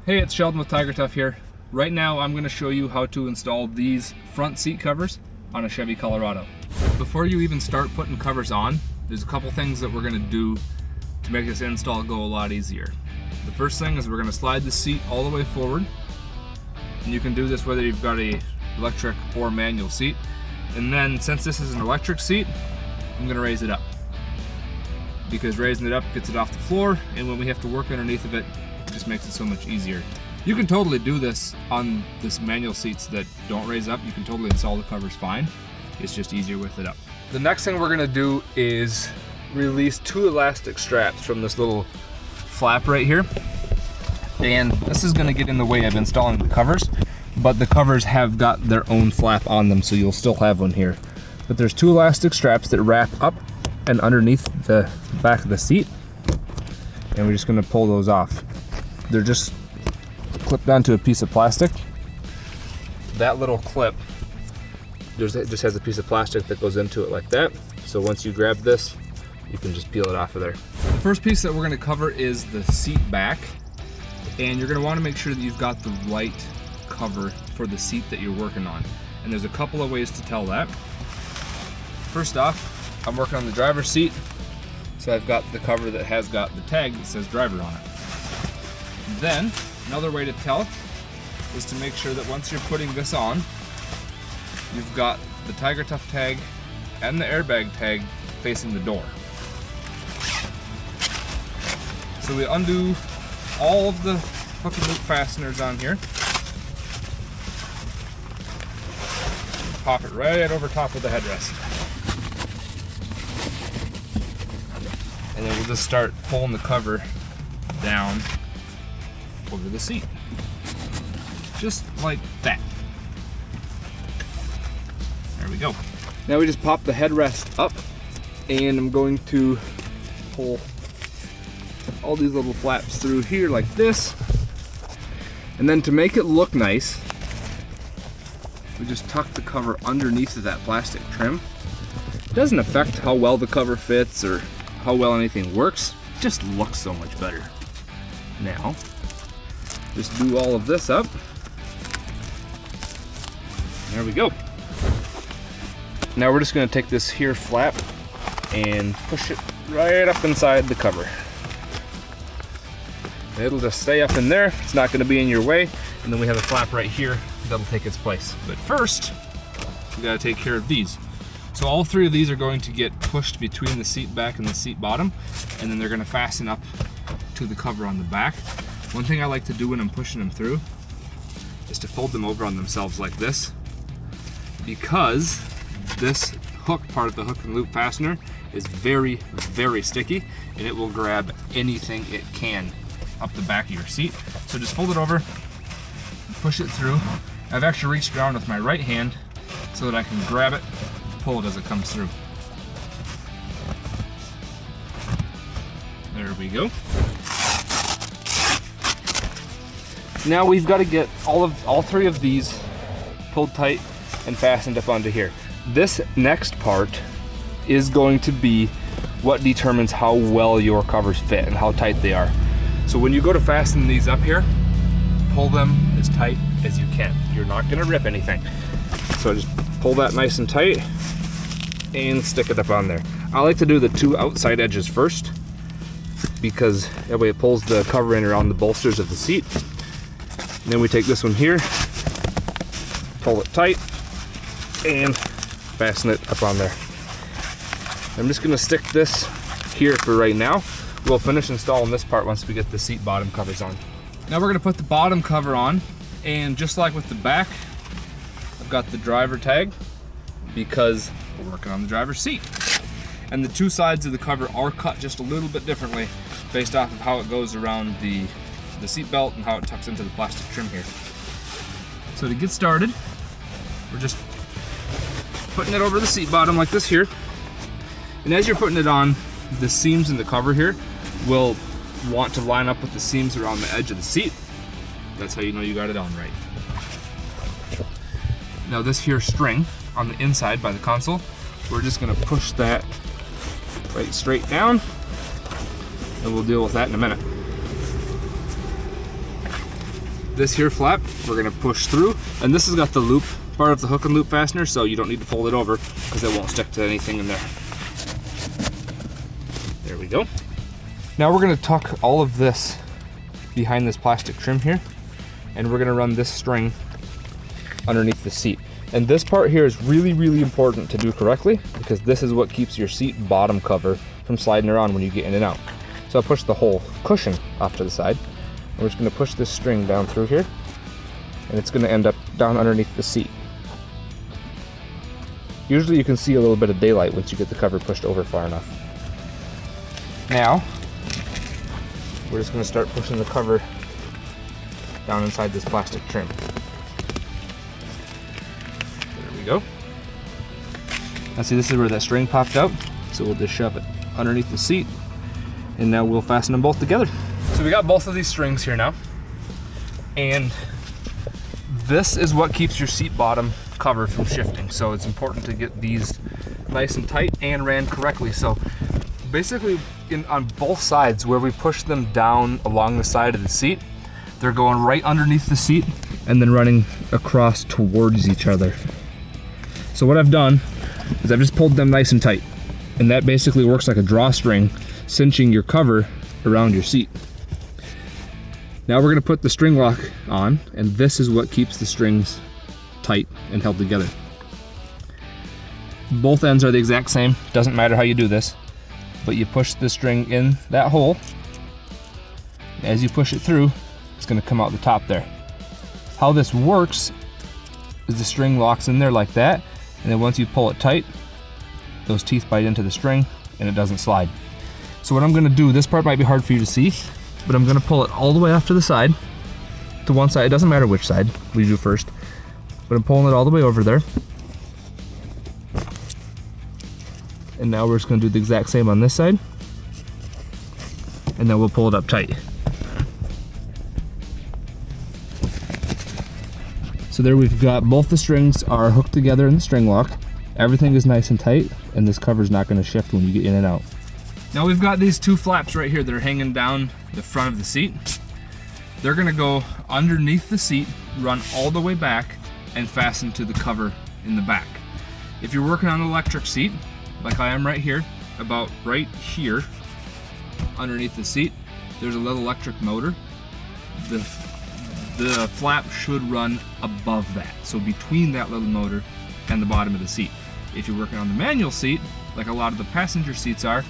Hey, it's Sheldon with TigerTough here. Right now I'm going to show you how to install these front seat covers on a Chevy Colorado. Before you even start putting covers on, there's a couple things that we're going to do to make this install go a lot easier. The first thing is we're going to slide the seat all the way forward, and you can do this whether you've got a electric or manual seat. And then since this is an electric seat, I'm going to raise it up, because raising it up gets it off the floor, and when we have to work underneath of it, it just makes it so much easier. You can totally do this on this manual seats that don't raise up. You can totally install the covers fine. It's just easier with it up. The next thing we're gonna do is release two elastic straps from this little flap right here. And this is gonna get in the way of installing the covers, but the covers have got their own flap on them, so you'll still have one here. But there's two elastic straps that wrap up and underneath the back of the seat, and we're just gonna pull those off. They're just clipped onto a piece of plastic. That little clip just has a piece of plastic that goes into it like that. So once you grab this, you can just peel it off of there. The first piece that we're gonna cover is the seat back, and you're gonna wanna make sure that you've got the right cover for the seat that you're working on. And there's a couple of ways to tell that. First off, I'm working on the driver's seat, so I've got the cover that has got the tag that says driver on it. Then, another way to tell is to make sure that once you're putting this on, you've got the TigerTough tag and the airbag tag facing the door. So we undo all of the hook and loop fasteners on here. Pop it right over top of the headrest. And then we'll just start pulling the cover down over the seat. Just like that. There we go. Now we just pop the headrest up, and I'm going to pull all these little flaps through here like this. And then to make it look nice, we just tuck the cover underneath of that plastic trim. It doesn't affect how well the cover fits or how well anything works. It just looks so much better. Now, just do all of this up. There we go. Now we're just gonna take this here flap and push it right up inside the cover. It'll just stay up in there. It's not gonna be in your way. And then we have a flap right here that'll take its place. But first, we gotta take care of these. So all three of these are going to get pushed between the seat back and the seat bottom, and then they're gonna fasten up to the cover on the back. One thing I like to do when I'm pushing them through is to fold them over on themselves like this, because this hook part of the hook and loop fastener is very, very sticky, and it will grab anything it can up the back of your seat. So just fold it over, push it through. I've actually reached around with my right hand so that I can grab it, pull it as it comes through. There we go. Now we've got to get all three of these pulled tight and fastened up onto here. This next part is going to be what determines how well your covers fit and how tight they are. So when you go to fasten these up here, pull them as tight as you can. You're not going to rip anything. So just pull that nice and tight and stick it up on there. I like to do the two outside edges first, because that way it pulls the cover in around the bolsters of the seat. And then we take this one here, pull it tight, and fasten it up on there. I'm just gonna stick this here for right now. We'll finish installing this part once we get the seat bottom covers on. Now we're gonna put the bottom cover on, and just like with the back, I've got the driver tag because we're working on the driver's seat. And the two sides of the cover are cut just a little bit differently based off of how it goes around the seat belt and how it tucks into the plastic trim here. So to get started, we're just putting it over the seat bottom like this here. And as you're putting it on, the seams in the cover here will want to line up with the seams around the edge of the seat. That's how you know you got it on right. Now this here string on the inside by the console, we're just gonna push that right straight down, and we'll deal with that in a minute. This here flap, we're gonna push through, and this has got the loop, part of the hook and loop fastener, so you don't need to fold it over because it won't stick to anything in there. There we go. Now we're gonna tuck all of this behind this plastic trim here, and we're gonna run this string underneath the seat. And this part here is really, really important to do correctly because this is what keeps your seat bottom cover from sliding around when you get in and out. So I push the whole cushion off to the side. We're just gonna push this string down through here, and it's gonna end up down underneath the seat. Usually you can see a little bit of daylight once you get the cover pushed over far enough. Now, we're just gonna start pushing the cover down inside this plastic trim. There we go. Now see, this is where that string popped out, so we'll just shove it underneath the seat, and now we'll fasten them both together. So we got both of these strings here now, and this is what keeps your seat bottom cover from shifting. So it's important to get these nice and tight and ran correctly. So basically on both sides where we push them down along the side of the seat, they're going right underneath the seat and then running across towards each other. So what I've done is I've just pulled them nice and tight, and that basically works like a drawstring, cinching your cover around your seat. Now we're gonna put the string lock on, and this is what keeps the strings tight and held together. Both ends are the exact same, doesn't matter how you do this, but you push the string in that hole. As you push it through, it's gonna come out the top there. How this works is the string locks in there like that, and then once you pull it tight, those teeth bite into the string and it doesn't slide. So what I'm gonna do, this part might be hard for you to see, but I'm gonna pull it all the way off to the side, to one side, it doesn't matter which side we do first, but I'm pulling it all the way over there. And now we're just gonna do the exact same on this side, and then we'll pull it up tight. So there we've got both the strings are hooked together in the string lock. Everything is nice and tight, and this cover's not gonna shift when you get in and out. Now we've got these two flaps right here that are hanging down the front of the seat. They're gonna go underneath the seat, run all the way back, and fasten to the cover in the back. If you're working on an electric seat, like I am right here, about right here, underneath the seat, there's a little electric motor. The flap should run above that, so between that little motor and the bottom of the seat. If you're working on the manual seat, like a lot of the passenger seats are,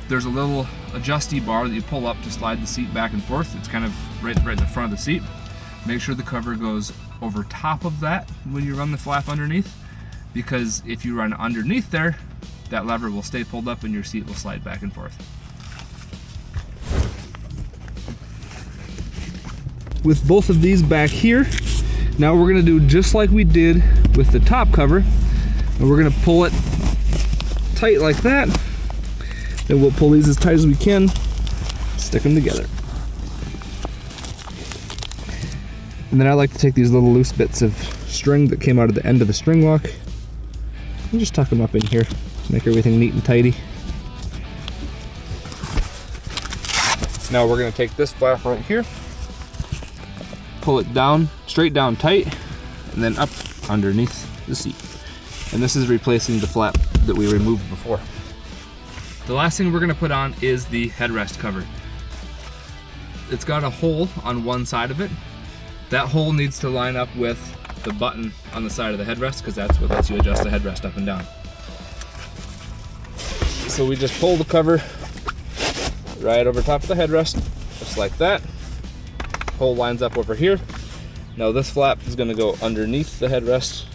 there's a little adjustee bar that you pull up to slide the seat back and forth. It's kind of right in the front of the seat. Make sure the cover goes over top of that when you run the flap underneath, because if you run underneath there, that lever will stay pulled up and your seat will slide back and forth. With both of these back here, now we're gonna do just like we did with the top cover, and we're gonna pull it tight like that. Then we'll pull these as tight as we can, stick them together. And then I like to take these little loose bits of string that came out of the end of the string lock and just tuck them up in here to make everything neat and tidy. Now we're gonna take this flap right here, pull it down, straight down tight, and then up underneath the seat. And this is replacing the flap that we removed before. The last thing we're gonna put on is the headrest cover. It's got a hole on one side of it. That hole needs to line up with the button on the side of the headrest, because that's what lets you adjust the headrest up and down. So we just pull the cover right over top of the headrest, just like that. Hole lines up over here. Now this flap is gonna go underneath the headrest.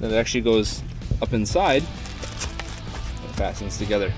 Then it actually goes up inside and fastens together.